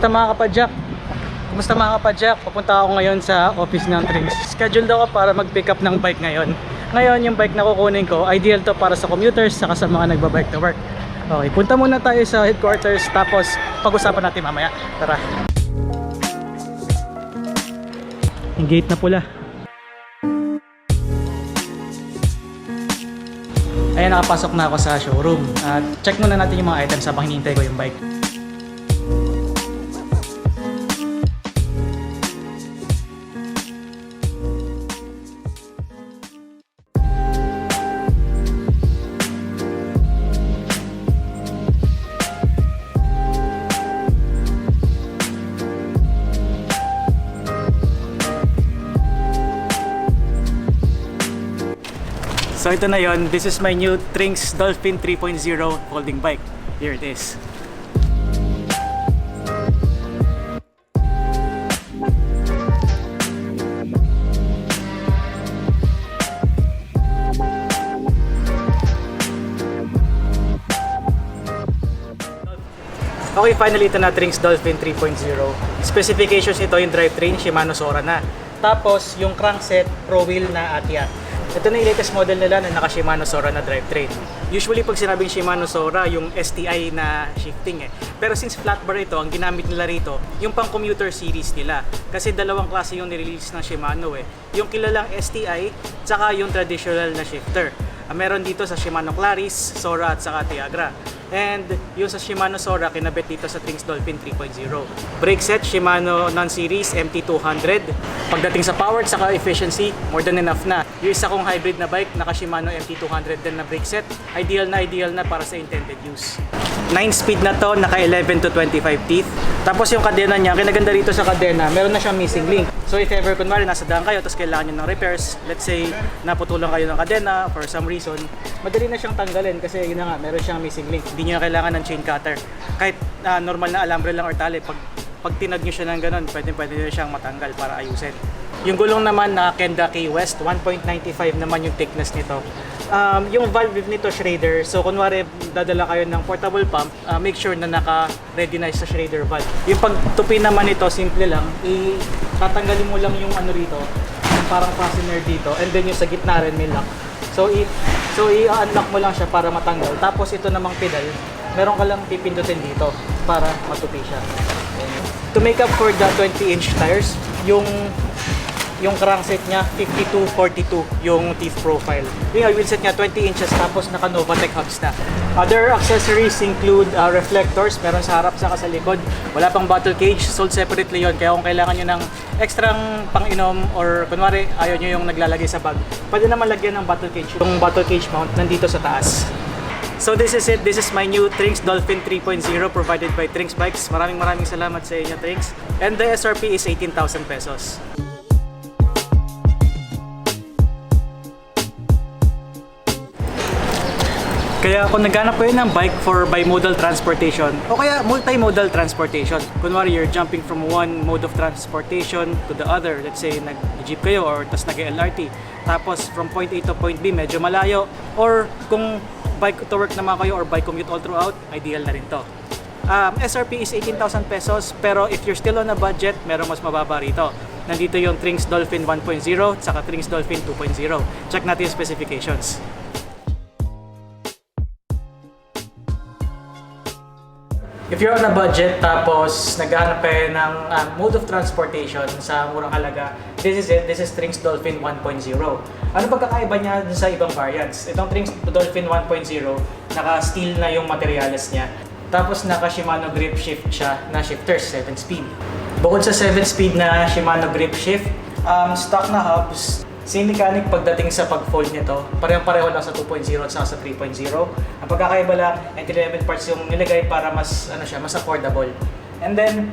mga kapadyak? Kumusta mga kapadyak? Papunta ako ngayon sa office ng Trinx. Scheduled ako para mag-pick up ng bike ngayon. Ngayon yung bike na kukunin ko, ideal to para sa commuters saka sa mga nagbabike to work. Okay, punta muna tayo sa headquarters tapos pag-usapan natin mamaya. Tara. Yung gate na pula. Ayan, nakapasok na ako sa showroom. At check muna natin yung mga items habang hinihintay ko yung bike. So ito na yon. This is my new Trinx Dolphin 3.0 folding bike. Here it is. Okay, finally ito na Trinx Dolphin 3.0. Specifications ito yung drivetrain, Shimano Sora na. Tapos yung crankset, Pro Wheel na Atia. Ito na yung latest model nila na naka Shimano Sora na drivetrain. Usually pag sinabing Shimano Sora, yung STI na shifting eh. Pero since flat bar ito, ang ginamit nila rito, yung pang commuter series nila. Kasi dalawang klase yung nirelease ng Shimano eh. Yung kilalang STI, tsaka yung traditional na shifter. Meron dito sa Shimano Claris, Sora at saka Tiagra. And yung sa Shimano Sora, kinabit dito sa Trinx Dolphin 3.0. Brake set, Shimano non-series MT200. Pagdating sa power at saka efficiency, more than enough na. Yung isa kong hybrid na bike, naka Shimano MT200 din na brake set. Ideal na para sa intended use. 9-speed na to, naka 11 to 25 teeth. Tapos yung kadena niya, kinaganda rito sa kadena, meron na siyang missing link. So if ever, kunwari, nasa daan kayo, tapos kailangan nyo ng repairs, let's say, naputulan kayo ng kadena for some reason, madali na siyang tanggalin kasi yun na nga, meron siyang missing link. Hindi nyo na kailangan ng chain cutter. Kahit normal na alambre lang or tali, pag tinag nyo siya ng ganun, pwede nyo siyang matanggal para ayusin. Yung gulong naman na Kenda Key West, 1.95 naman yung thickness nito. Yung valve nito Schrader, so kunwari dadala kayo ng portable pump, make sure na naka-ready na sa Schrader valve. Yung pagtupi naman nito, simple lang, tatanggalin mo lang yung ano rito, yung parang fastener dito, and then yung sa gitna rin may lock. So i-unlock mo lang siya para matanggal. Tapos ito namang pedal, meron ka lang pipindutin dito para matupi siya. To make up for the 20-inch tires, yung crankset niya 52-42 yung teeth profile. Yung wheelset niya 20 inches tapos naka Novatec hubs na. Other accessories include reflectors, meron sa harap saka sa likod. Wala pang bottle cage, sold separately yon. Kaya kung kailangan nyo ng extrang pang-inom or kunwari ayaw nyo yung naglalagay sa bag, pwede naman lagyan ng bottle cage. Yung bottle cage mount nandito sa taas. So this is it. This is my new Trinx Dolphin 3.0 provided by Trinx Bikes. Maraming salamat sa inyo, Trinx. And the SRP is 18,000 pesos. Kaya kung naghanap kayo ng bike for bimodal transportation o kaya multimodal transportation, kunwari you're jumping from one mode of transportation to the other, let's say nag-jeep kayo or tas nag-LRT, tapos from point A to point B medyo malayo, or kung bike to work naman kayo or bike commute all throughout, ideal na rin to. SRP is 18,000 pesos, pero if you're still on a budget, merong mas mababa rito. Nandito yung Trinx Dolphin 1.0 at saka Trinx Dolphin 2.0. Check natin yung specifications. If you're on a budget tapos naghahanap kayo ng mode of transportation sa murang halaga, this is it. This is Trinx Dolphin 1.0. Ano pagkakaiba niya sa ibang variants? Itong Trinx Dolphin 1.0, naka-steel na yung materials niya. Tapos naka-Shimano grip shift siya na shifters, 7-speed. Bukod sa 7-speed na Shimano grip shift, stock na hubs, same mechanic pagdating sa pag-fold nito. Pareho lang sa 2.0 at sa 3.0. Ang pagkakaiba lang, entry-level parts yung nilagay para mas affordable. And then,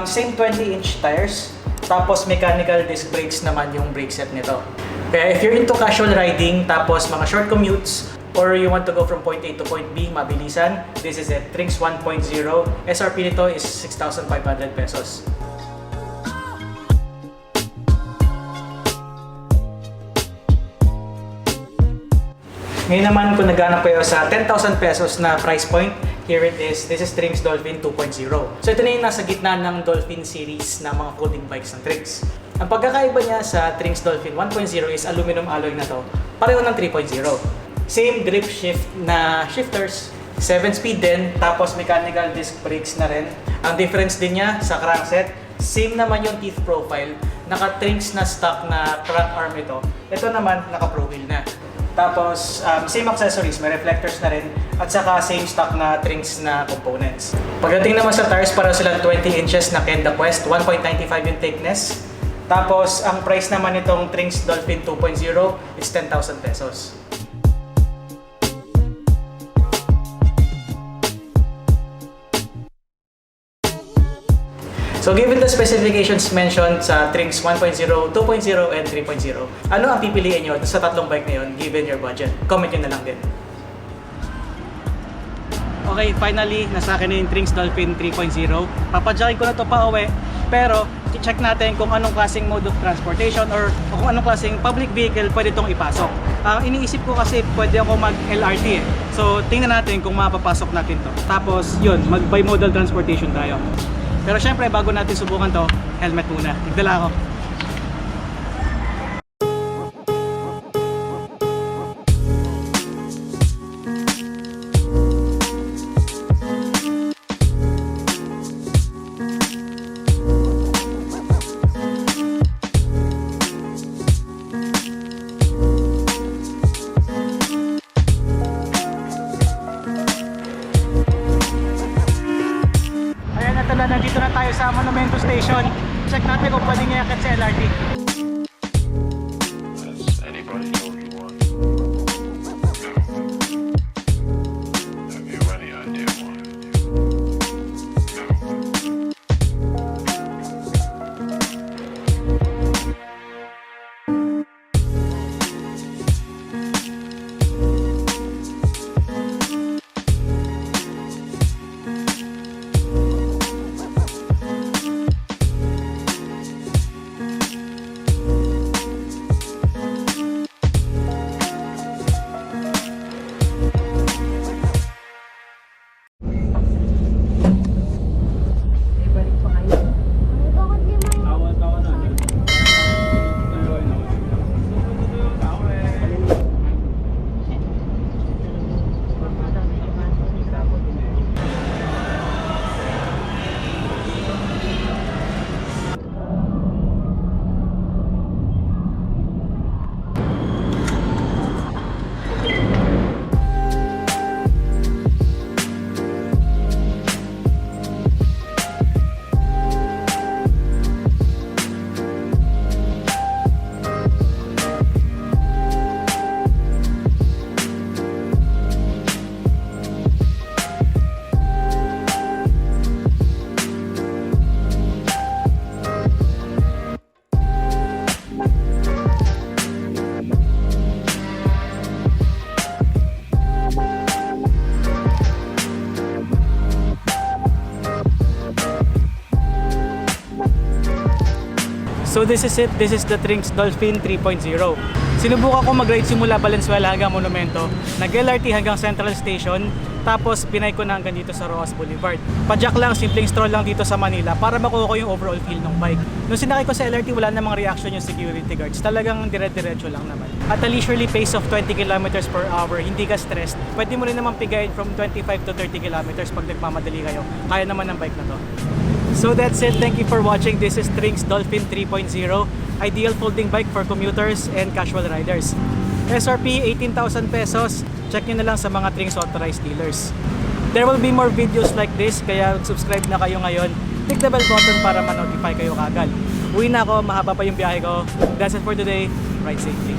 same 20-inch tires. Tapos mechanical disc brakes naman yung brake set nito. Kaya if you're into casual riding, tapos mga short commutes, or you want to go from point A to point B, mabilisan, this is it. Trinx 1.0. SRP nito is 6,500 pesos. Ngayon naman, kung naghanap kayo sa 10,000 pesos na price point, Here it is. This is Trinx Dolphin 2.0. So ito na yung nasa gitna ng Dolphin series na mga folding bikes ng Trinx. Ang pagkakaiba niya sa Trinx Dolphin 1.0 is aluminum alloy na to. Pareho ng 3.0. Same grip shift na shifters. 7-speed din, tapos mechanical disc brakes na rin. Ang difference din niya sa crankset, same naman yung teeth profile. Naka-Trinx na stock na crank arm ito. Ito naman, naka-pro wheel na. Tapos, same accessories, may reflectors na rin. At saka same stock na Trinx na components. Pagdating naman sa tires, para silang 20 inches na Kenda Quest, 1.95 yung thickness. Tapos, ang price naman nitong Trinx Dolphin 2.0 is 10,000 pesos. So given the specifications mentioned sa Trinx 1.0, 2.0, and 3.0, ano ang pipiliin nyo sa tatlong bike na yun given your budget? Comment nyo na lang din. Okay, finally, nasa akin na yung Trinx Dolphin 3.0. Papadyakin ko na ito pa uwi, pero check natin kung anong klaseng mode of transportation or kung anong klaseng public vehicle pwede itong ipasok. Iniisip ko kasi pwede ako mag-LRT eh. So tingnan natin kung mapapasok natin to. Tapos yun, mag-bimodal transportation tayo. Pero syempre, bago natin subukan to, helmet muna. Nagdala ako. Nandito na tayo sa Monumento Station. Check natin kung pwedeng iakit sa LRT. So this is it. This is the Trinx Dolphin 3.0. Sinubukan ko mag-ride simula Valenzuela hanggang Monumento, nag-LRT hanggang Central Station, tapos pinay ko na hanggang dito sa Rojas Boulevard. Padyak lang, simpleng stroll lang dito sa Manila para makuha ko yung overall feel ng bike. Nung sinakay ko sa LRT, wala namang reaction yung security guards. Talagang dire-diretso lang naman. At a leisurely pace of 20 km per hour, hindi ka stressed. Pwede mo rin naman pigayin from 25 to 30 km pag nagmamadali kayo. Kaya naman ng bike na to. So that's it. Thank you for watching. This is Trinx Dolphin 3.0. Ideal folding bike for commuters and casual riders. SRP 18,000 pesos. Check nyo na lang sa mga Trinx authorized dealers. There will be more videos like this, kaya subscribe na kayo ngayon. Click the bell button para ma-notify kayo kagad. Uwi na ako, mahaba pa yung biyahe ko. That's it for today. Ride safely.